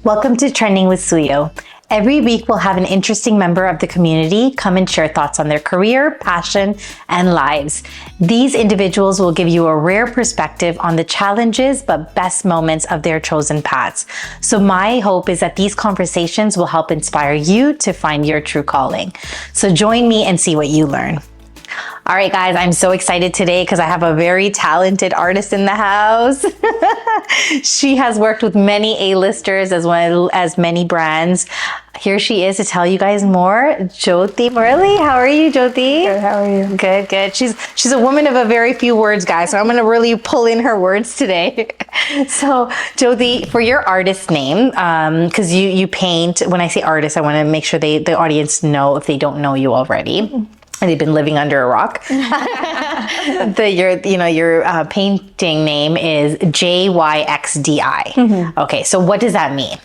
Welcome to Trending with Suyo. Every week we'll have an interesting member of the community come and share thoughts on their career, passion, and lives. These individuals will give you a rare perspective on the challenges but best moments of their chosen paths. So my hope is that these conversations will help inspire you to find your true calling. So join me and see what you learn. All right, guys, I'm so excited today because I have a very talented artist in the house. She has worked with many A-listers as well as many brands. Here she is to tell you guys more. Jyothee Murali, how are you, Jyothee? Good, how are you? Good, good. She's a woman of a very few words, guys, so I'm gonna really pull in her words today. So, Jyothee, for your artist name, because you paint, when I say artist, I wanna make sure the audience know if they don't know you already. And they've been living under a rock. Your painting name is Jyxdi. Okay, so what does that mean?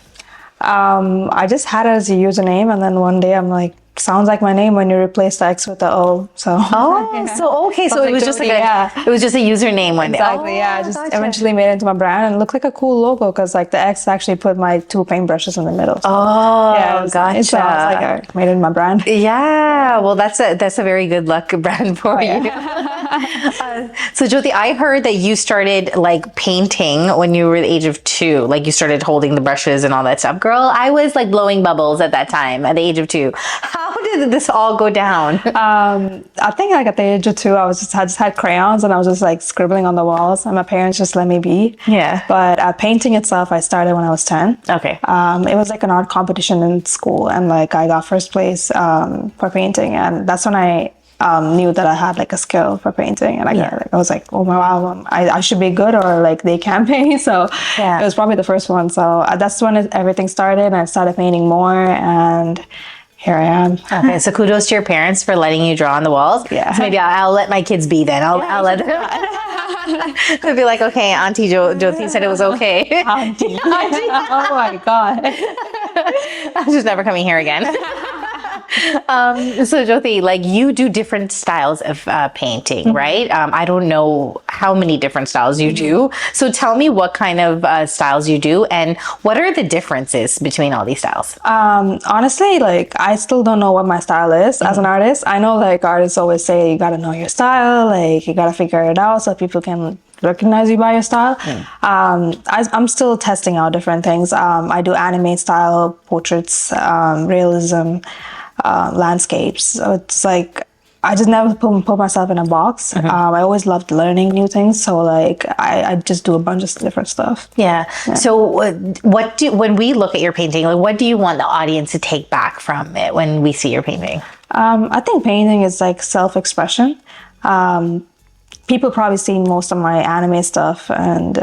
I just had it as a username, and then one day I'm like, sounds like my name when you replace the X with the O. So so it was just like it was just a username one day. Exactly, I just eventually made it into my brand, and it looked like a cool logo because like the X actually put my two paintbrushes in the middle. So, gotcha. So I was like, I made it in my brand. Yeah, well, that's a very good luck brand for you. So Jyothee, I heard that you started like painting when you were the age of 2. Like you started holding the brushes and all that stuff. Girl, I was like blowing bubbles at that time at the age of 2. How did this all go down? I think like at the age of 2, I just had crayons and I was just like scribbling on the walls, and my parents just let me be. Yeah. But painting itself, I started when I was 10. Okay. It was like an art competition in school, and like I got first place for painting, and that's when I knew that I had like a skill for painting, and I was like, oh my wow, I should be good, or like they can paint. So it was probably the first one. So that's when everything started, and I started painting more, and here I am. Okay, so kudos to your parents for letting you draw on the walls. Yeah. So maybe I'll let my kids be then. I'll let them. They'll be like, okay, Auntie Jyothee said it was okay. Auntie. Oh my God. I'm just never coming here again. So Jyothee, like you do different styles of painting, right? I don't know how many different styles you do. So tell me what kind of styles you do, and what are the differences between all these styles? Honestly, like I still don't know what my style is as an artist. I know like artists always say you gotta know your style, like you gotta figure it out so people can recognize you by your style. I'm still testing out different things. I do anime style, portraits, realism, landscapes. So it's like I just never put myself in a box. I always loved learning new things, so like I just do a bunch of different stuff. Yeah. So when we look at your painting, like what do you want the audience to take back from it when we see your painting? I think painting is like self-expression. People probably seen most of my anime stuff and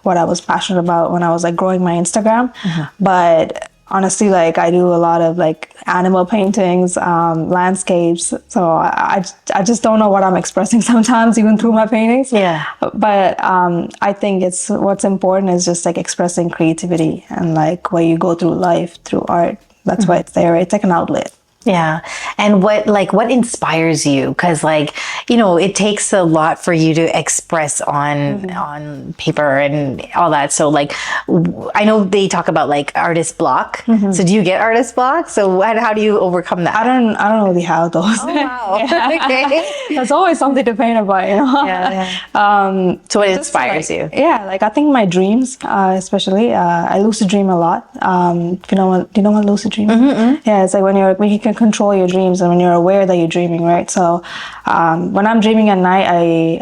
what I was passionate about when I was like growing my Instagram, but honestly, like I do a lot of like animal paintings, landscapes. So I just don't know what I'm expressing sometimes, even through my paintings. Yeah. But I think what's important is just like expressing creativity and like what you go through life through art. That's why it's there. It's like an outlet. Yeah. And what inspires you? Because it takes a lot for you to express on paper and all that. So like, I know they talk about like artist block. So do you get artist block? So how do you overcome that? I don't really have those. Oh, wow. Okay. There's always something to paint about, So what inspires you? Yeah, like I think my dreams, especially, I lucid dream a lot. Do you know what lucid dream is? Yeah, it's like when you can control your dreams and when you're aware that you're dreaming, right? So when I'm dreaming at night,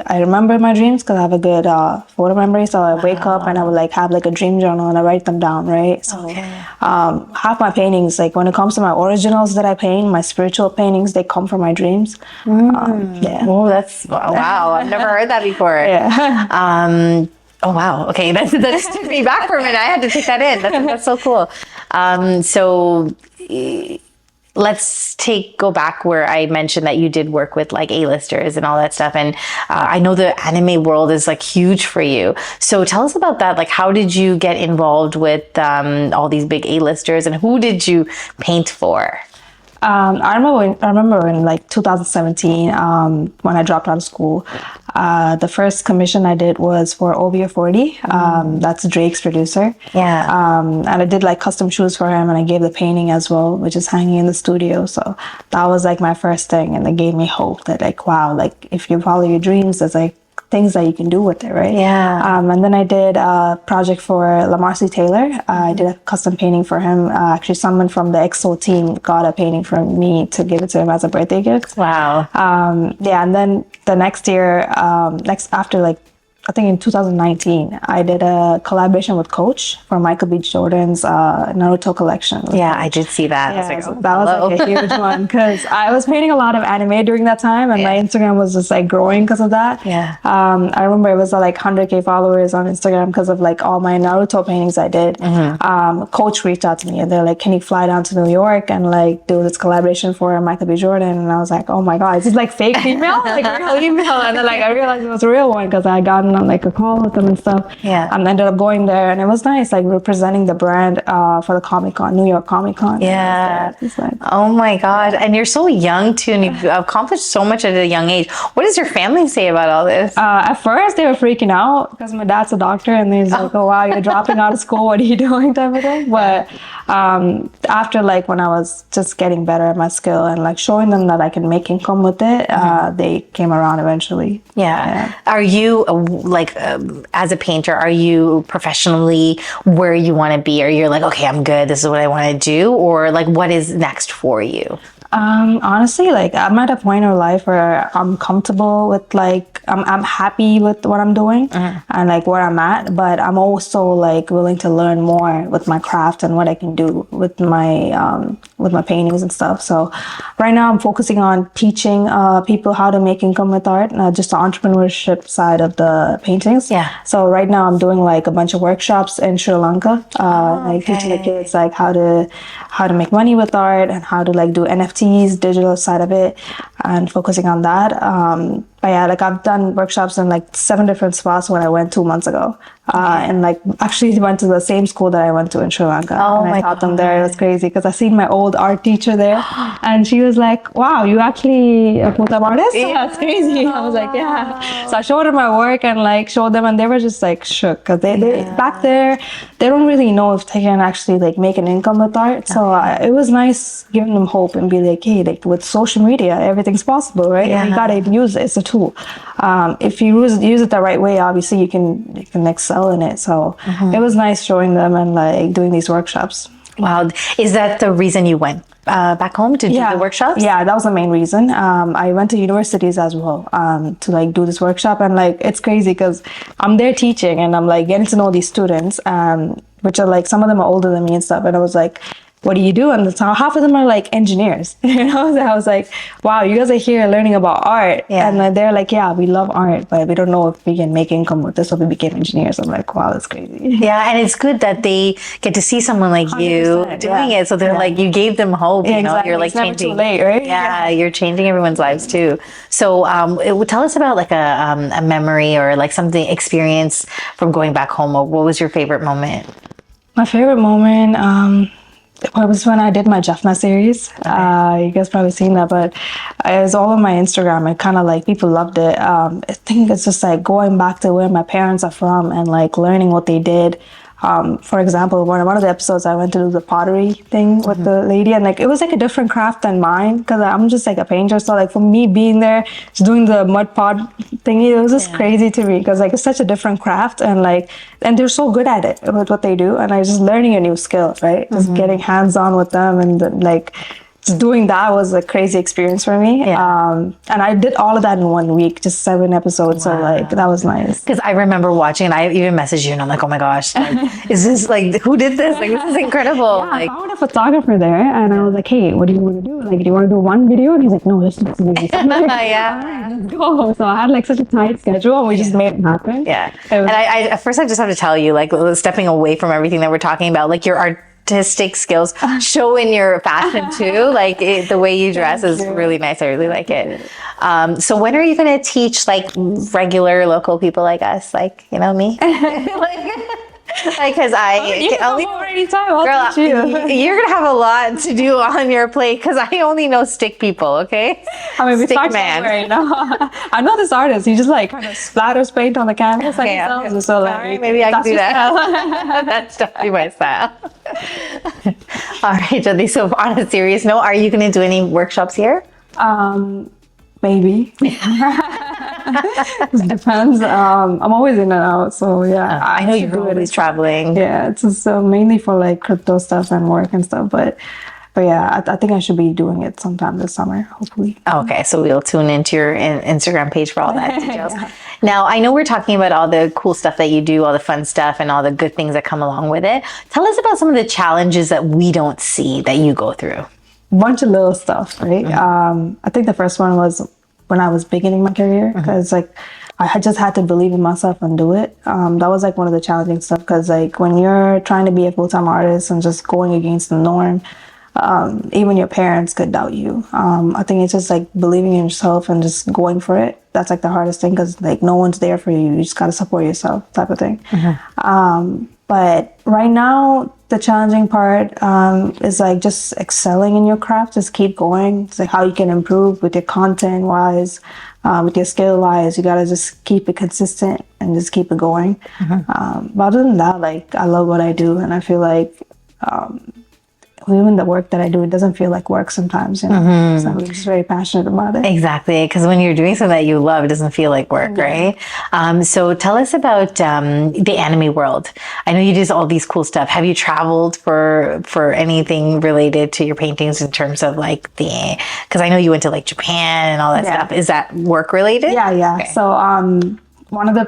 I remember my dreams because I have a good photo memory. So I wake up and I would like have like a dream journal and I write them down, right? So half my paintings, like when it comes to my originals that I paint, my spiritual paintings, they come from my dreams. Oh, that's wow. I've never heard that before. Oh wow. Okay, that took me back for a minute. I had to take that in. That's so cool. Let's go back where I mentioned that you did work with like A-listers and all that stuff. And I know the anime world is like huge for you. So tell us about that. Like, how did you get involved with all these big A-listers, and who did you paint for? I remember in like 2017, when I dropped out of school, The first commission I did was for OVO 40. That's Drake's producer. Yeah. And I did like custom shoes for him, and I gave the painting as well, which is hanging in the studio. So that was like my first thing, and it gave me hope that like, wow, like if you follow your dreams, there's like things that you can do with it, right? Yeah. And then I did a project for Lamarcy Taylor. I did a custom painting for him. Actually, someone from the EXO team got a painting from me to give it to him as a birthday gift. Wow. Yeah, and then the next year, after like, I think in 2019, I did a collaboration with Coach for Michael B. Jordan's Naruto collection. Yeah, I did see that. Yeah, I was so like, that was like a huge one because I was painting a lot of anime during that time, and my Instagram was just like growing because of that. Yeah. I remember it was like 100K followers on Instagram because of like all my Naruto paintings I did. Coach reached out to me and they're like, "Can you fly down to New York and like do this collaboration for Michael B. Jordan?" And I was like, "Oh my god, is this like fake email, like real email?" And then like I realized it was a real one because I got on like a call with them and stuff. Yeah. And ended up going there, and it was nice, like representing the brand for the Comic Con, New York Comic Con. Yeah. It's like, Oh my God. And you're so young too, and you've accomplished so much at a young age. What does your family say about all this? at first they were freaking out because my dad's a doctor, and he's like, "Oh wow, you're dropping out of school. What are you doing?" type of thing. But after like when I was just getting better at my skill and like showing them that I can make income with it, they came around eventually. Yeah. Are you as a painter, are you professionally where you want to be? Or you're like, okay, I'm good. This is what I want to do. Or like, what is next for you? Honestly, like I'm at a point in life where I'm comfortable with like I'm happy with what I'm doing and like where I'm at, but I'm also like willing to learn more with my craft and what I can do with my paintings and stuff. So right now I'm focusing on teaching people how to make income with art, just the entrepreneurship side of the paintings. Yeah. So right now I'm doing like a bunch of workshops in Sri Lanka, like teaching the kids like how to make money with art and how to like do NFTs, digital side of it, and focusing on that. But yeah, like I've done workshops in like 7 different spots when I went 2 months ago. And like actually went to the same school that I went to in Sri Lanka. Oh, and I taught them there. It was crazy because I seen my old art teacher there, and she was like, "Wow, you actually a full-time artist?" Yeah. That's crazy. I was like, "Yeah." So I showed her my work and like showed them, and they were just like shook because they back there they don't really know if they can actually like make an income with art. So it was nice giving them hope and be like, "Hey, like with social media, everything's possible, right? Yeah. And you gotta use it. It's a tool. If you use it the right way, obviously you can excel in it." So it was nice showing them and like doing these workshops. Wow. Is that the reason you went back home to do the workshops? Yeah, that was the main reason. I went to universities as well to like do this workshop, and like it's crazy because I'm there teaching and I'm like getting to know these students, which are like some of them are older than me and stuff. And I was like, "What do you do?" And half of them are like engineers, you know? So I was like, wow, you guys are here learning about art. Yeah. And they're like, "Yeah, we love art, but we don't know if we can make income with this." So we became engineers. I'm like, wow, that's crazy. Yeah, and it's good that they get to see someone like you 100%, doing it. So they're like, you gave them hope, you know? Exactly. You're like It's never changing. too late, right? Yeah, you're changing everyone's lives too. So tell us about like a memory or like something experience from going back home. What was your favorite moment? My favorite moment, it was when I did my Jaffna series. You guys probably seen that, but it was all on my Instagram. And kind of like people loved it. I think it's just like going back to where my parents are from and like learning what they did. For example, one of the episodes I went to do the pottery thing with the lady, and like it was like a different craft than mine because I'm just like a painter. So like for me being there, just doing the mud pot thingy, it was just crazy to me because like it's such a different craft, and they're so good at it with what they do, and I was just learning a new skill, right? Just getting hands on with them, and like just doing that was a crazy experience for me. And I did all of that in 1 week, just 7 episodes. So like that was nice. Because I remember watching and I even messaged you and I'm like, oh my gosh, like, is this like, who did this? Like, this is incredible. Yeah, like, I found a photographer there and I was like, "Hey, what do you want to do? Like, do you want to do one video?" And he's like, "No, let's do two videos." I'm like, Yeah. "All right, let's go." So I had like such a tight schedule and we just made it happen. Yeah. And I at first I just have to tell you, like stepping away from everything that we're talking about, like your artistic skills show in your fashion too. Like the way you dress is really nice. I really like it. So when are you going to teach like regular local people like us, like, you know, me? Because You can can only come over anytime. I'll girl, teach you. you're gonna have a lot to do on your plate because I only know stick people. Okay, I mean, we stick start man. somewhere, you know. I know this artist. He just like kind of splatters paint on the canvas. Like, Yeah. he sells it. So like, All right, maybe I can that's do your that. style. That's definitely my style. All right, Jyoti. So on a serious note, are you gonna do any workshops here? Maybe. It depends. I'm always in and out, so yeah. I know should you're do it. always traveling. Yeah, it's just, mainly for like crypto stuff and work and stuff. But yeah, I think I should be doing it sometime this summer, hopefully. Okay, so we'll tune into your Instagram page for all that details. Yeah. Now, I know we're talking about all the cool stuff that you do, all the fun stuff, and all the good things that come along with it. Tell us about some of the challenges that we don't see that you go through. Bunch of little stuff, right? I think the first one was when I was beginning my career, because like I had just had to believe in myself and do it. That was like one of the challenging stuff, because like when you're trying to be a full-time artist and just going against the norm, even your parents could doubt you. I think it's just like believing in yourself and just going for it. That's like the hardest thing, because like no one's there for you. You just got to support yourself, type of thing. But right now, the challenging part is like just excelling in your craft. Just keep going. It's like how you can improve with your content wise, with your skill wise. You gotta just keep it consistent and just keep it going. But other than that, like I love what I do, and I feel like even the work that I do, it doesn't feel like work sometimes, you know. So I'm just very passionate about it. Exactly, because when you're doing something that you love, it doesn't feel like work, right? So tell us about the anime world. I know you do all these cool stuff. Have you traveled for anything related to your paintings in terms of like because I know you went to like Japan and all that stuff. Is that work related? Yeah. Okay. So one of the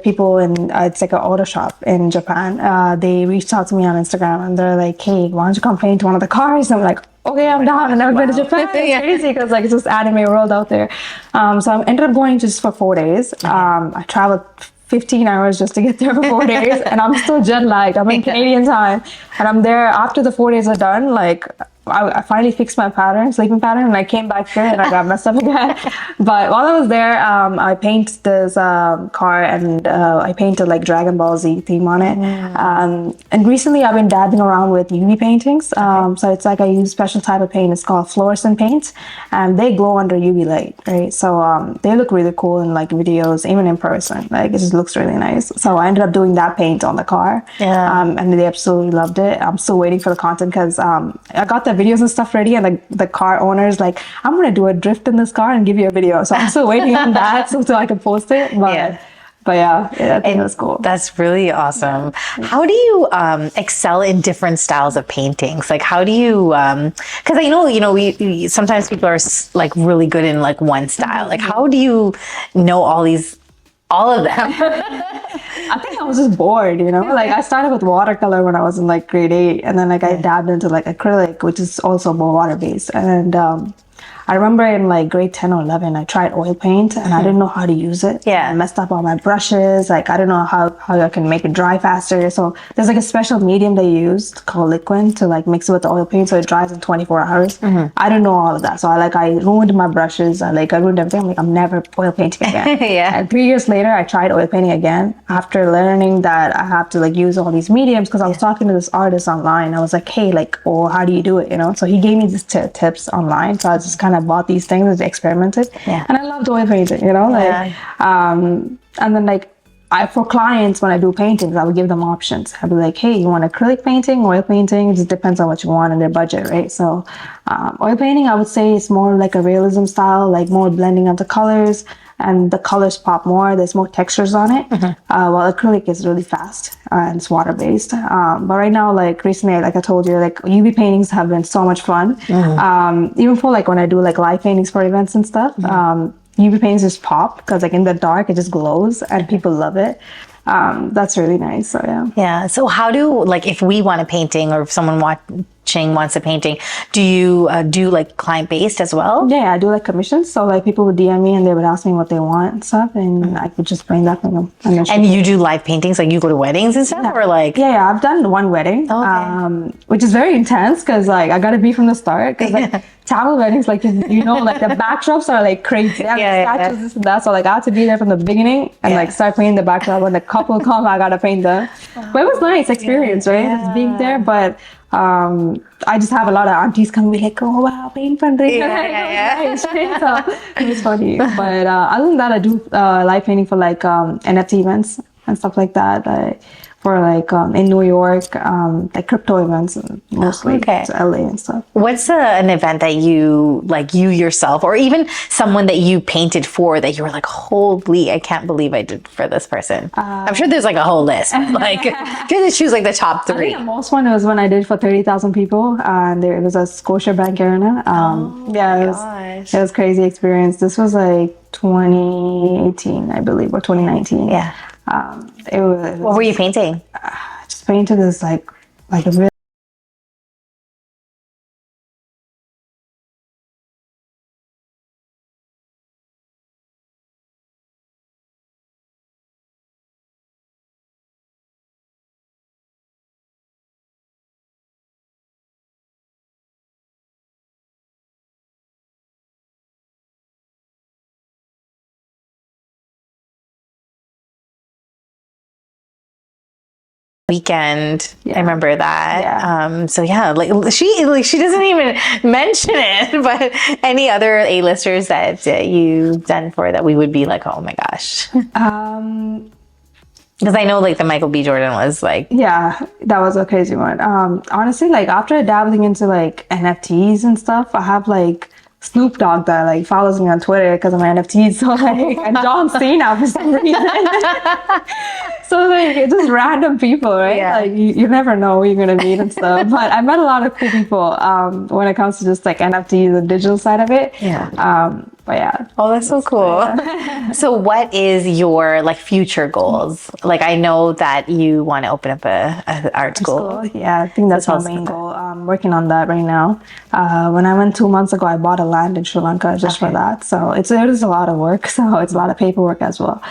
people in it's like an auto shop in Japan. They reached out to me on Instagram and they're like, "Hey, why don't you come paint one of the cars?" And I'm like, "Okay, I'm down." I've never been to Japan. It's crazy because like it's this anime world out there. So I ended up going just for 4 days. I traveled 15 hours just to get there for 4 days, and I'm still jet lagged. I'm in Canadian time, and I'm there after the 4 days are done. Like I finally fixed my sleeping pattern, and I came back here and I got messed up again. But while I was there, I painted this car, and I painted like Dragon Ball Z theme on it. And recently I've been dabbling around with UV paintings. So it's like I use special type of paint. It's called fluorescent paints, and they glow under UV light, right? So they look really cool in like videos, even in person. Like it just looks really nice. So I ended up doing that paint on the car, and they absolutely loved it. I'm still waiting for the content because I got the videos and stuff ready, and the car owner's like, "I'm gonna do a drift in this car and give you a video." So I'm still waiting on that so I can post it. But yeah, I think it was cool. That's really awesome. How do you excel in different styles of paintings? Like, how do you? Because I know, we sometimes people are like really good in like one style. Like, how do you know all of them? I think I was just bored, like I started with watercolor when I was in like grade 8, and then like I dabbed into like acrylic, which is also more water based. And I remember in like grade 10 or 11, I tried oil paint and I didn't know how to use it. I messed up all my brushes. Like I don't know how I can make it dry faster. So there's like a special medium they used called liquid to like mix it with the oil paint so it dries in 24 hours. I don't know all of that. So I ruined my brushes. I ruined everything. I'm like, I'm never oil painting again. And 3 years later, I tried oil painting again after learning that I have to like use all these mediums, because I was talking to this artist online. I was like, "Hey, how do you do it?" So he gave me these tips online. So I just kind of bought these things and experimented. And I loved oil painting, and then for clients, when I do paintings, I would give them options. I'd be like, "Hey, you want acrylic painting, oil painting?" It just depends on what you want and their budget, right? So oil painting, I would say, is more like a realism style, like more blending of the colors, and the colors pop more. There's more textures on it. While acrylic is really fast and it's water based. But right now, like recently, like I told you, like UV paintings have been so much fun. Even for like when I do like live paintings for events and stuff, UV paintings just pop because like in the dark it just glows and people love it. That's really nice. So yeah. So how do, like, if we want a painting or if someone wants a painting. Do you do like client-based as well? Yeah, I do like commissions. So like people would DM me and they would ask me what they want and stuff, and I would just bring that for them. And you do live paintings, like you go to weddings and stuff, or like? Yeah, I've done one wedding, which is very intense because like I got to be from the start because like travel weddings, like you know, like the backdrops are like crazy. Statues, this and that. So like I had to be there from the beginning and like start painting the backdrop. When the couple come, I gotta paint them. But it was nice experience, right? Just being there, but. I just have a lot of aunties come and be like, oh wow, paint fundraiser. So it was funny. But other than that, I do live painting for like NFT events and stuff like that. For like in New York, like crypto events, mostly to LA and stuff. What's an event that you like, you yourself, or even someone that you painted for that you were like, holy, I can't believe I did for this person? I'm sure there's like a whole list. Like, if you had to choose like the top 3. I think the most one was when I did for 30,000 people, and it was a Scotiabank Arena. It was crazy experience. This was like 2018, I believe, or 2019. Yeah. It was, what were you painting? Just painted this like a real Weekend. I remember that. So yeah, like she doesn't even mention it, but any other A-listers that you've done for that we would be like, oh my gosh. Because I know like the Michael B. Jordan was like, that was a crazy one. Honestly, like after dabbling into like NFTs and stuff, I have like Snoop Dogg that like follows me on Twitter because of my NFTs. So like, and John Cena for some reason. So like, it's just random people, right? Yeah. Like you never know who you're gonna meet and stuff. But I met a lot of cool people when it comes to just like NFTs, the digital side of it. But yeah. Oh, that's so cool. So what is your like future goals? Like I know that you want to open up a art school. Yeah, I think that's my main goal. I'm working on that right now. When I went 2 months ago, I bought a land in Sri Lanka just for that. So it is a lot of work. So it's a lot of paperwork as well.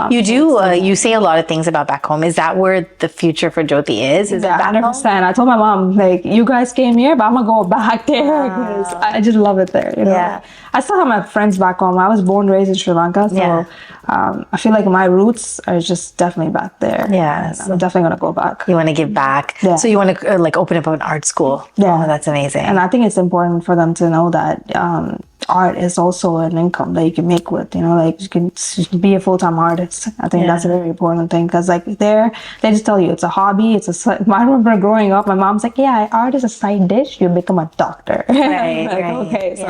You do, you say a lot of things about back home. Is that where the future for Jyothee is? Is it back 100%. Home? I told my mom, like, you guys came here, but I'm going to go back there because I just love it there. You know? Yeah. I still have my friends back home. I was born, raised in Sri Lanka. So I feel like my roots are just definitely back there. Yeah. I'm definitely going to go back. You want to give back. Yeah. So you want to like open up an art school. Yeah. Oh, that's amazing. And I think it's important for them to know that art is also an income that you can make with, you know, like you can be a full-time artist. I think that's a very important thing because like they just tell you it's a hobby. I remember growing up, my mom's like, yeah, art is a side dish. You become a doctor. Right, like, right. Okay, so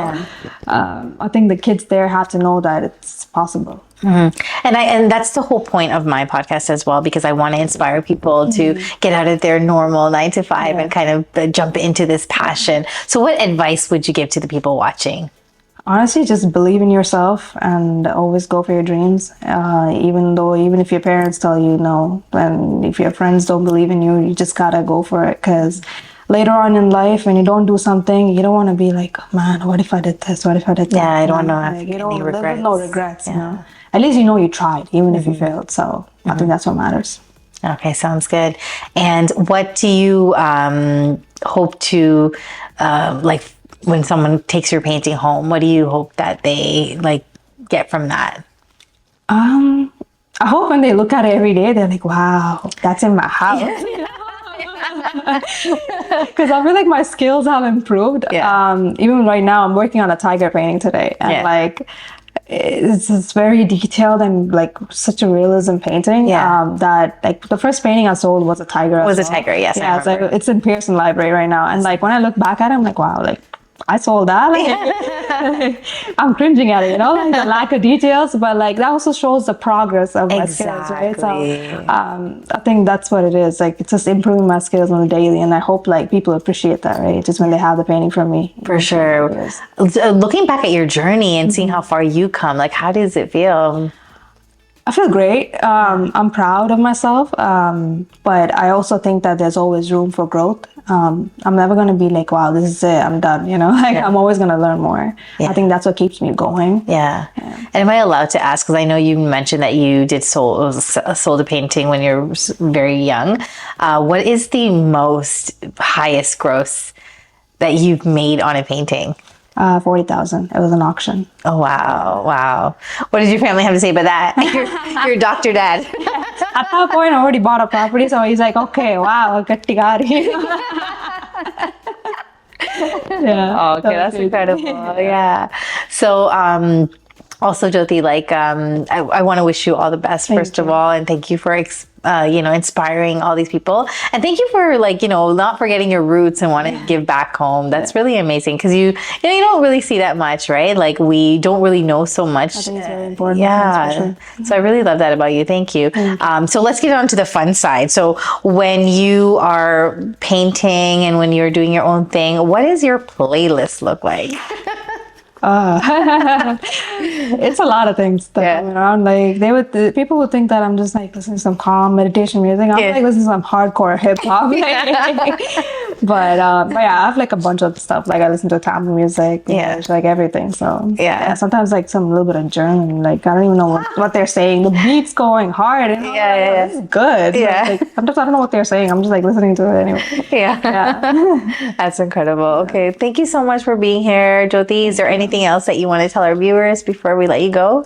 I think the kids there have to know that it's possible. Mm-hmm. And that's the whole point of my podcast as well, because I want to inspire people to get out of their normal 9 to 5 and kind of jump into this passion. So what advice would you give to the people watching? Honestly, just believe in yourself and always go for your dreams. Even if your parents tell you no, and if your friends don't believe in you, you just gotta go for it. Because later on in life, when you don't do something, you don't want to be like, man, what if I did this? What if I did that? Yeah, I don't know. Like, any regrets. There's no regrets. You know? At least you know you tried, even if you failed. So I think that's what matters. Okay, sounds good. And what do you hope to like? When someone takes your painting home, what do you hope that they like get from that? I hope when they look at it every day, they're like, wow, that's in my house. Because I feel like my skills have improved. Even right now, I'm working on a tiger painting today. And like, it's very detailed and like such a realism painting that like the first painting I sold was a tiger. Was a tiger, yes. Yeah, it's in Pearson Library right now. And like when I look back at it, I'm like, wow, like I sold that. Like, I'm cringing at it, you know, like the lack of details, but like that also shows the progress of my skills, right? So I think that's what it is. Like it's just improving my skills on a daily, and I hope like people appreciate that, right? Just when they have the painting from me. For sure. Looking back at your journey and seeing how far you come, like how does it feel? I feel great. I'm proud of myself, but I also think that there's always room for growth. I'm never gonna be like, wow, this is it, I'm done. You know, like I'm always gonna learn more. I think that's what keeps me going. Yeah. And am I allowed to ask? Because I know you mentioned that you did sold a painting when you were very young. What is the most highest gross that you've made on a painting? 40,000. It was an auction. Oh, wow. Wow. What did your family have to say about that? Your doctor dad. At that point, I already bought a property, so he's like, okay, wow, gatti gari. Yeah. Oh, okay, that's incredible. Yeah. So, also, Jyothee, like, I want to wish you all the best, first of all, and thank you for, inspiring all these people. And thank you for, like, not forgetting your roots and wanting to give back home. That's really amazing because you don't really see that much, right? Like, we don't really know so much. I think it's very important. Yeah. Sure. So I really love that about you. Thank you. So let's get on to the fun side. So when you are painting and when you're doing your own thing, what does your playlist look like? It's a lot of things that come around. Like people would think that I'm just like listening to some calm meditation music. I'm like listening to some hardcore hip hop. But yeah, I have like a bunch of stuff. Like I listen to Tamil music, English, like everything. So sometimes like some little bit of German. Like I don't even know what they're saying. The beat's going hard. And this is good. Yeah. Like, sometimes I don't know what they're saying. I'm just like listening to it anyway. Yeah. That's incredible. Okay, thank you so much for being here, Jyothee. Is there anything else that you want to tell our viewers before we let you go?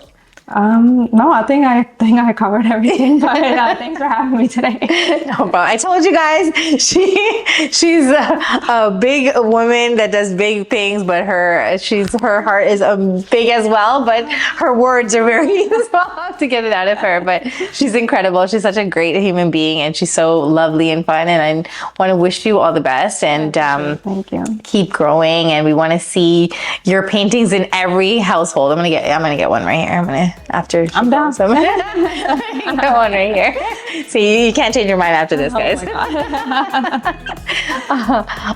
No, I think I covered everything, but thanks for having me today. No problem. I told you guys, she's a big woman that does big things, but her heart is big as well, but her words are very small to get it out of her. But she's incredible. She's such a great human being, and she's so lovely and fun. And I want to wish you all the best, and thank you. Keep growing. And we want to see your paintings in every household. I'm gonna get one right here. I'm down. So I got one right here. See, you can't change your mind after this, guys.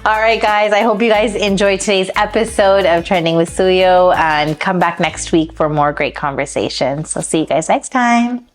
All right, guys. I hope you guys enjoyed today's episode of Trending with Suyo, and come back next week for more great conversations. So see you guys next time.